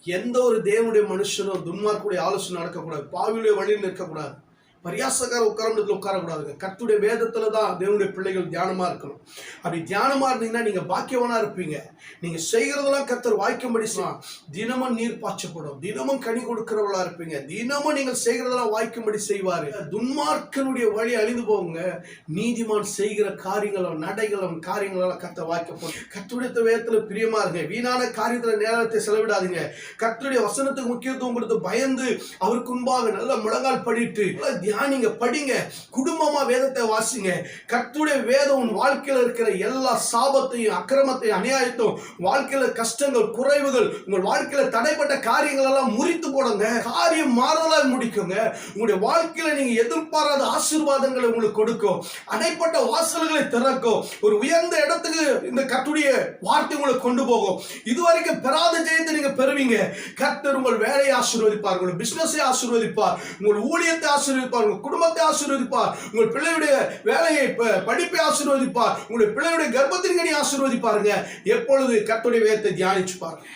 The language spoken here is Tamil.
எந்த ஒரு தேவனுடைய மனுஷனும் துன்மார்க்குடைய ஆலோசனை நடக்கக்கூடாது, பாவியுடைய வழியில் நிற்கக்கூடாது, பரியாசக்கார உட்காரத்துல உட்காரக்கூடாதுங்க. கர்த்தருடைய வேதத்துல தான் தேவனுடைய பிள்ளைகள் தியானமா இருக்கணும். அப்படி தியானமா இருந்தீங்கன்னா நீங்க பாக்கியவனா இருப்பீங்க. நீங்க செய்கிறதெல்லாம் கர்த்தர் வாய்க்கும்படி தினமும் நீர் பாய்ச்சப்படும், தினமும் கனி கொடுக்கிறவளா இருப்பீங்க, தினமும் நீங்கள் செய்கிறதெல்லாம் வாய்க்கும்படி செய்வாரு. துன்மார்க்கனுடைய வழி அழிந்து போகுங்க, நீதிமான் செய்கிற காரியங்களும் நடைகளும் காரியங்களெல்லாம் கர்த்தர் வாய்க்கப்படும். கர்த்தருடைய வேதத்துல பிரியமா இருங்க, வீணான காரியத்துல நேரத்தை செலவிடாதீங்க. கர்த்தருடைய வசனத்துக்கு முக்கியத்துவம் கொடுத்து பயந்து அவருக்கு முன்பாக நல்ல முழங்கால் படிட்டு தியானிங்க, படிங்க, குடும்பமா வேதத்தை வாசிங்க. கர்த்தருடைய வேதம் உன் வாழ்க்கையில் இருக்கிற எல்லா சாபத்தையும் அக்கிரமத்தையும் அநியாயத்தையும் வாழ்க்கையில கஷ்டங்கள் குறைவுகள் உங்கள் வாழ்க்கையில தடைப்பட்ட காரியங்கள் எல்லாம் முறித்து போடுங்க. காரியம் மாறலாக முடிக்குங்க. உங்களுடைய வாழ்க்கையில நீங்க எதிர்பாராத ஆசீர்வாதங்களை உங்களுக்கு கொடுக்கும், அடைப்பட்ட வாசல்களை திறக்கும், ஒரு உயர்ந்த இடத்துக்கு இந்த கர்த்தருடைய வார்த்தை உங்களை கொண்டு போகும். இதுவரைக்கும் பெறாத ஜெயத்தை நீங்க பெறுவீங்க. கர்த்தர் உங்கள் வேலையை ஆசீர்வதிப்பார், உங்கள் பிசினஸை ஆசீர்வதிப்பார், உங்கள் ஊழியத்தை ஆசீர்வதிப்பார், உங்கள் குடும்பத்தை ஆசீர்வதிப்பார், உங்கள் பிள்ளையுடைய வேலையை படிப்பை ஆசீர்வதிப்பார், உங்களுடைய பிள்ளையுடைய கர்ப்பத்தின் கனி ஆசீர்வதிப்பாருங்க. எப்பொழுது கர்த்தருடைய வேதத்தை தியானிச்சு பாருங்க.